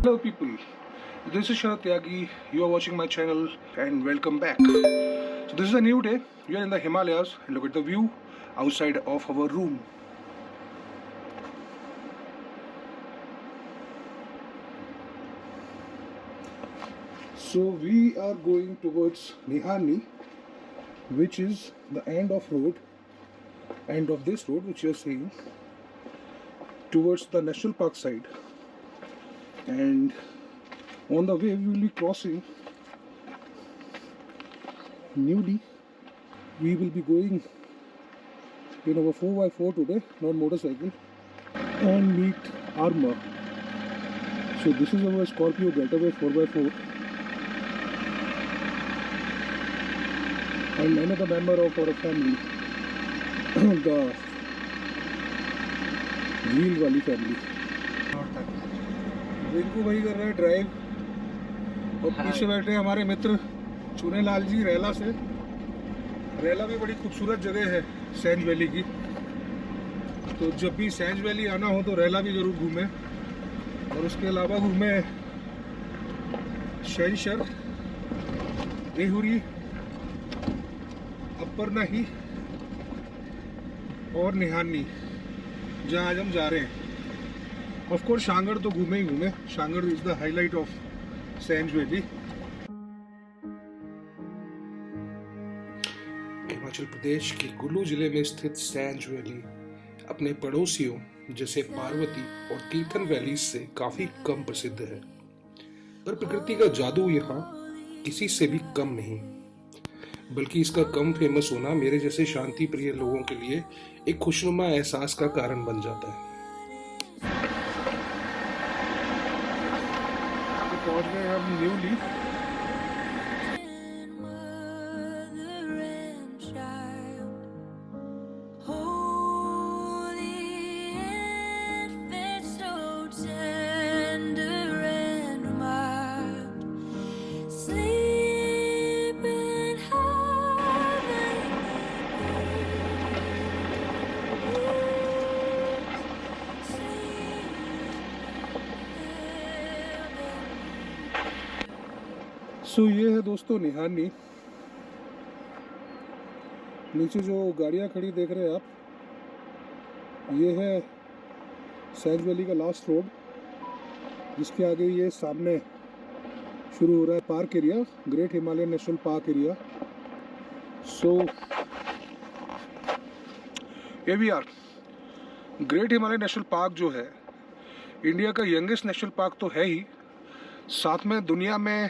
Hello people, this is Sharat Tyagi, you are watching my channel and welcome back. So this is a new day, we are in the Himalayas and look at the view outside of our room. So we are going towards Nihani, which is the end of this road which you are seeing, towards the national park side. And on the way we will be crossing Newly. We will be going in our 4x4 today, not motorcycle, and meet Arma. So this is our Scorpio Getaway 4x4 and another member of our family, the Wheel वाली family. Rinku भाई कर रहे हैं drive और पीछे बैठे हमारे मित्र चुनेलाल जी रेला से। रेला भी बड़ी खूबसूरत जगह है सैंज वैली की, तो जब भी सैंज वैली आना हो तो रेला भी जरूर घूमें। और उसके अलावा घूमें शैनशर, रेहुरी, अप्परनाही और निहानी, जहाँ आज हम जा रहे हैं। ऑफ कोर्स शांगड़ तो घूमे ही घूमे, Shangarh is the highlight of Sainj valley. Himachal Pradesh के कुल्लू जिले में स्थित सैंज वैली अपने पड़ोसियों जैसे पार्वती और तीर्थन वैली से काफी कम प्रसिद्ध है, पर प्रकृति का जादू यहाँ किसी से भी कम नहीं, बल्कि इसका कम फेमस होना मेरे जैसे शांति प्रिय लोगों के लिए एक खुशनुमा एहसास का कारण बन जाता है। पहुंच गए हम न्यूली। सो ये है दोस्तों निहानी। नीचे जो गाड़ियाँ खड़ी देख रहे हैं आप, ये है सैंज वैली का लास्ट रोड, जिसके आगे ये सामने शुरू हो रहा है park area, great Himalayan national park area. So ये भी यार ग्रेट हिमालयन नेशनल पार्क जो है इंडिया का यंगेस्ट नेशनल पार्क तो है ही, साथ में दुनिया में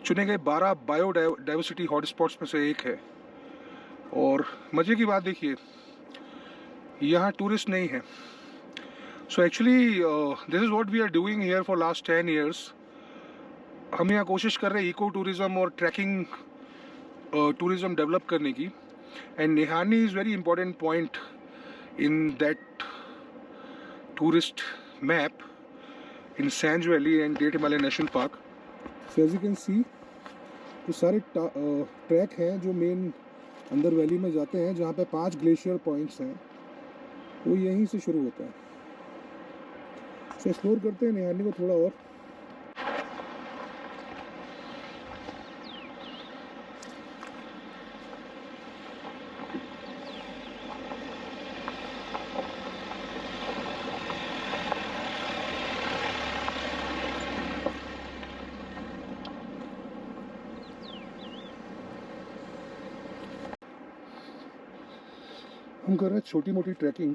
चुने गए 12 बायोडाइवर्सिटी हॉटस्पॉट्स में से एक है। और मज़े की बात देखिए, यहाँ टूरिस्ट नहीं है। So actually this is what we are doing here for last 10 years. हम यहाँ कोशिश कर रहे हैं इको टूरिज़्म और ट्रैकिंग टूरिज़्म डेवलप करने की। And Nihani is very important point in that tourist map in Sainj valley and great Himalayan national park. So as you can see, तो सारे ट्रैक हैं जो मेन अंदर वैली में जाते हैं, जहाँ पे 5 ग्लेशियर पॉइंट्स हैं, वो यहीं से शुरू होता है। सो एक्सप्लोर करते हैं निहानी को थोड़ा और। हम कर रहे हैं छोटी मोटी ट्रैकिंग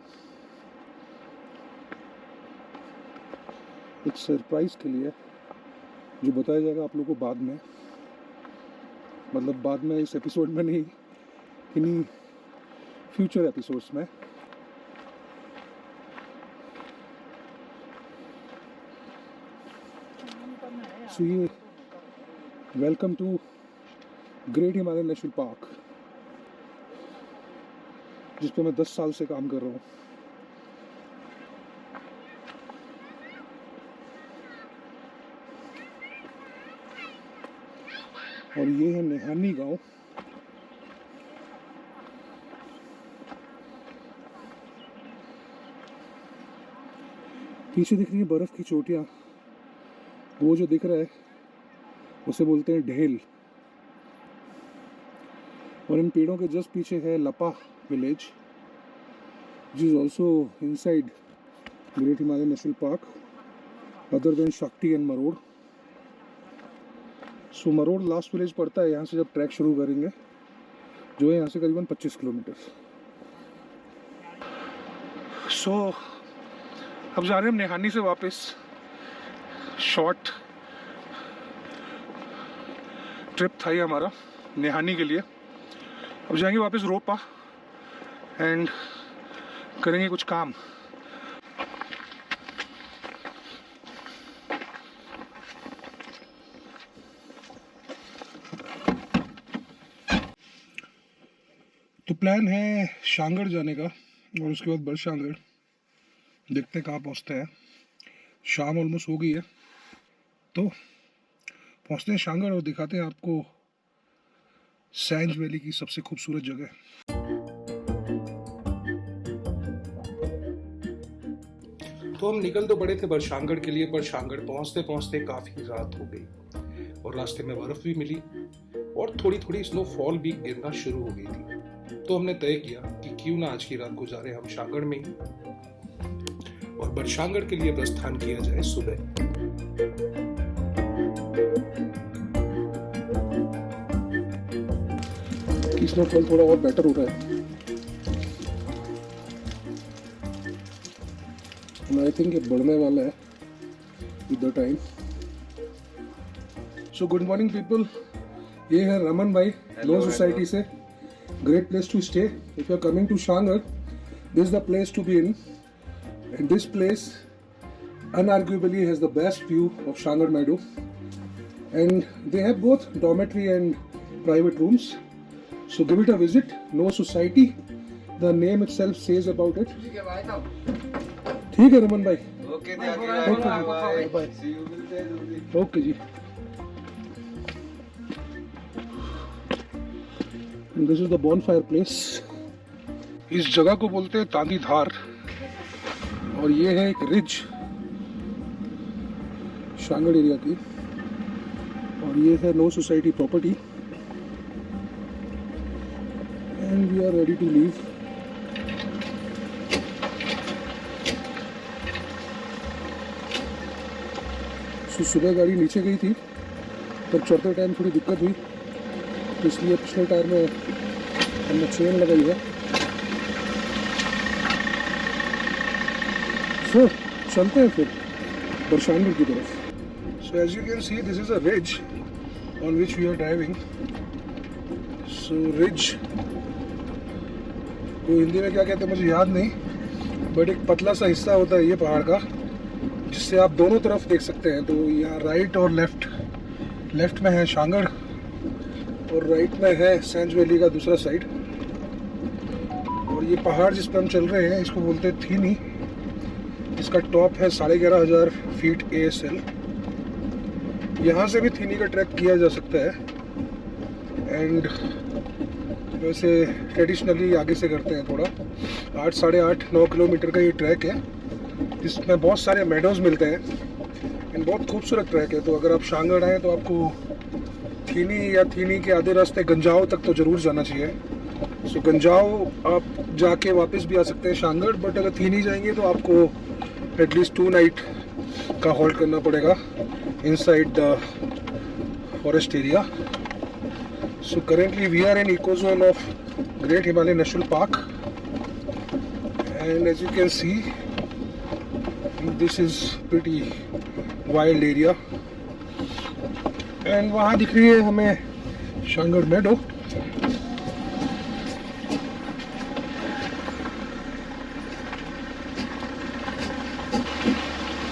एक सरप्राइज के लिए, जो बताया जाएगा आप लोगों को बाद में, मतलब बाद में, इस एपिसोड में नहीं, इन्हीं फ्यूचर एपिसोड्स में। सो ये welcome to great Himalayan national park, जिस पर मैं 10 साल से काम कर रहा हूँ। और ये है निहानी गांव। पीछे दिख रही है बर्फ की चोटियाँ, वो जो दिख रहा है उसे बोलते हैं ढेल। और इन पेड़ों के जस्ट पीछे है लपा village, which is also inside Great Himalayan National Park, other than Shakti and Marod. So Marod last village पड़ता है यहाँ से जब ट्रैक शुरू करेंगे, जो है यहाँ से करीबन 25 किलोमीटर। सो अब जा रहे हैं हम नेहानी से वापस। शॉर्ट ट्रिप था ये हमारा नेहानी के लिए। अब जाएंगे वापस रोपा एंड करेंगे कुछ काम। तो प्लान है शांगड़ जाने का और उसके बाद बड़शांगड़, देखते हैं कहाँ पहुँचते हैं। शाम ऑलमोस्ट हो गई है तो पहुँचते हैं शांगड़ और दिखाते हैं आपको सैंज वैली की सबसे खूबसूरत जगह। तो हम निकल तो पड़े थे बड़शांगड़ के लिए, पर शांगड़ पहुँचते पहुँचते काफ़ी रात हो गई और रास्ते में बर्फ़ भी मिली और थोड़ी थोड़ी स्नोफॉल भी गिरना शुरू हो गई थी। तो हमने तय किया कि क्यों ना आज की रात गुजारे हम शांगड़ में ही और बड़शांगड़ के लिए प्रस्थान किया जाए सुबह। स्नोफॉल थोड़ा और बेटर हो रहा है, आई थिंक ये बढ़ने वाला है with the time. So good morning people, ये है रमन भाई लो सोसाइटी से। Great place to stay if you are coming to Shangarh, this is the place to be in and this place unarguably has the best view of Shanger Meadow and they have both dormitory and private rooms, so give it a visit. No society, the name itself says about it. ठीक है रमन भाई, okay bye, okay ji. This is the bonfire place. इस जगह को बोलते हैं तांदी धार और ये है एक रिज शांगड़ एरिया की और ये है no society property and we are ready to leave. सुबह गाड़ी नीचे गई थी तब चढ़ते टाइम थोड़ी दिक्कत हुई, इसलिए पिछले टायर में हमने चेन लगाई है। सो चलते हैं फिर बड़शांगड़ की तरफ। So as you can see, this is a ridge on which we are driving. So ridge को हिंदी में क्या कहते हैं मुझे याद नहीं, बट एक पतला सा हिस्सा होता है ये पहाड़ का जिससे आप दोनों तरफ देख सकते हैं। तो यहाँ राइट और लेफ्ट में है शांगड़ और राइट में है सैंज वैली का दूसरा साइड। और ये पहाड़ जिस पर हम चल रहे हैं इसको बोलते हैं थीनी। इसका टॉप है 11,500 फीट ASL। यहाँ से भी थीनी का ट्रैक किया जा सकता है एंड वैसे ट्रेडिशनली आगे से करते हैं थोड़ा। 8, 8.5, 9 किलोमीटर का ये ट्रैक है जिसमें बहुत सारे मेडोज मिलते हैं एंड बहुत खूबसूरत ट्रैक है। तो अगर आप शांगड़ आएँ तो आपको थीनी या थीनी के आधे रास्ते गंजाओ तक तो ज़रूर जाना चाहिए। सो गंजाओ आप जाके वापस भी आ सकते हैं शांगड़, बट अगर थीनी जाएंगे तो आपको एटलीस्ट 2 नाइट का होल्ड करना पड़ेगा inside the forest area. So currently we are in eco zone of Great Himalayan National Park and as you can see this is pretty wild area and वहाँ दिख रही है हमें शांगड़ मेडो।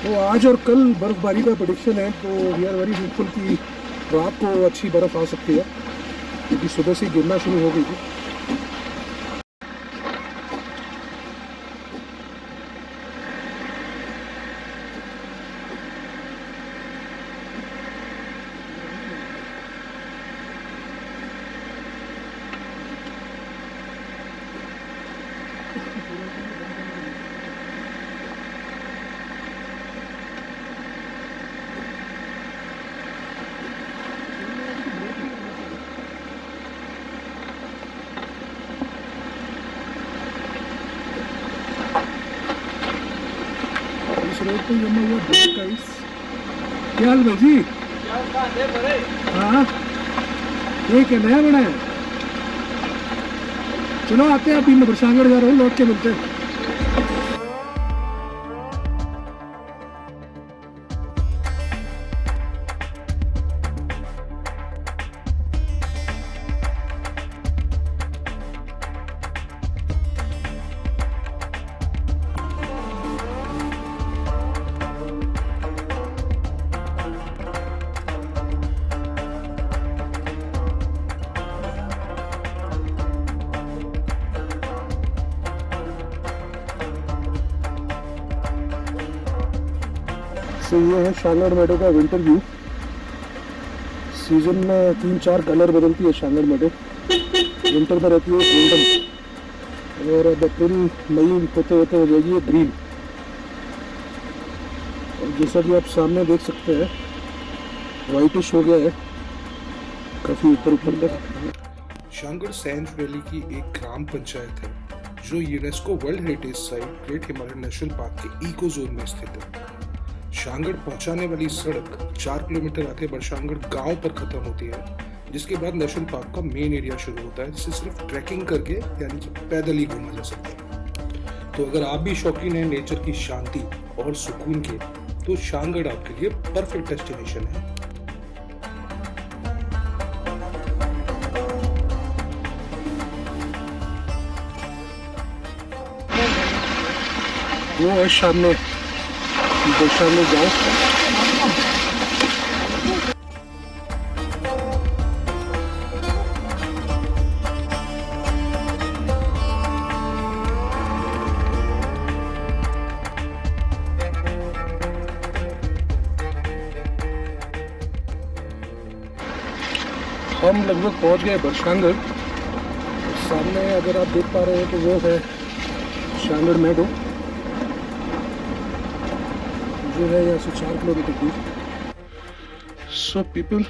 तो आज और कल बर्फबारी का प्रेडिक्शन है, तो वी आर वेरी होपफुल कि रात को अच्छी बर्फ़ आ सकती है क्योंकि सुबह से गिरना शुरू हो गई थी। रोड पे जमा हुआ ब्लैक आइस। क्या हाल भाई जी? हाँ ये क्या नया बना है? चलो आते हैं, अभी मैं बरसांगड़ जा रहा हूँ, लौट के मिलते हैं। तो ये है शांगड़ मेडो का विंटर व्यू। सीजन में 3-4 कलर बदलती है शांगड़ मेडो। विंटर में रहती है गोल्डन, और अब अप्रैल मई होते होते हो जाएगी ये ग्रीन। और जैसा कि आप सामने देख सकते हैं, वाइटिश हो गया है काफी ऊपर ऊपर तक। शांगड़ सैंज वैली की एक ग्राम पंचायत है जो UNESCO world heritage site great Himalayan national park के इको जोन में स्थित है। शांगड़ पहुंचाने वाली सड़क 4 किलोमीटर आगे बरशांगड़ गांव पर खत्म होती है, जिसके बाद नेशनल पार्क का मेन एरिया शुरू होता है, जिसे सिर्फ ट्रैकिंग करके यानी कि पैदल ही घूमा जा सकता है। तो अगर आप भी शौकीन हैं नेचर की शांति और सुकून के, तो शांगड़ आपके लिए परफेक्ट डेस्टिनेशन है। वो है सामने बरसांगड़ गाँव। हम लगभग पहुंच गए बरसांगड़। सामने अगर आप देख पा रहे हैं तो वो है शांगड़ मेडो, जो है यहाँ से 4 किलोमीटर दूर। सो पीपल,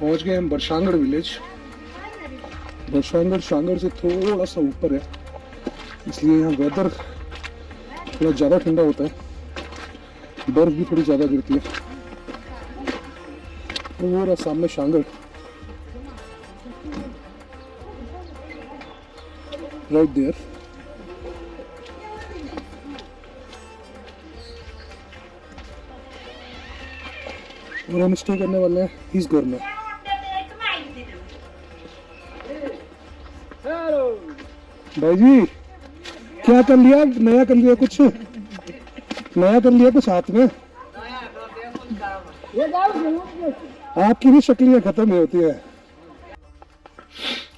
पहुंच गए हम बरसांगड़ विलेज। बरसांगड़ शांगड़ से थोड़ा सा ऊपर है, इसलिए यहाँ वेदर थोड़ा ज़्यादा ठंडा होता है, बर्फ भी थोड़ी ज़्यादा गिरती है। पूरा सामने शांगड़, राइट देयर। और हम स्टे करने वाले हैं इस घर में। भाई जी क्या कर लिया? नया कर लिया कुछ? नया कर लिया कुछ हाथ में? आपकी भी शक्लियां खत्म ही होती है।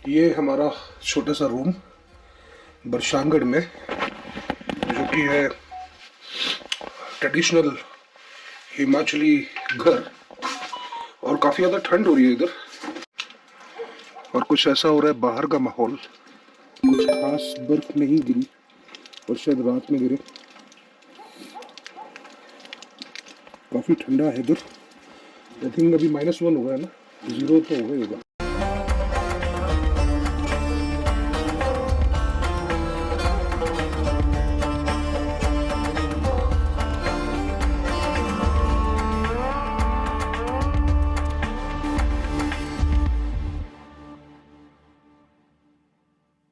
ये हमारा छोटा सा रूम बरसांगड़ में, जो कि है ट्रेडिशनल हिमाचली घर, और काफी ज्यादा ठंड हो रही है इधर, और कुछ ऐसा हो रहा है बाहर का माहौल। कुछ खास बर्फ नहीं गिरी, और शायद रात में गिरे। काफी ठंडा है इधर। आई थिंक अभी -1 हुआ है ना, 0 तो हो गया होगा।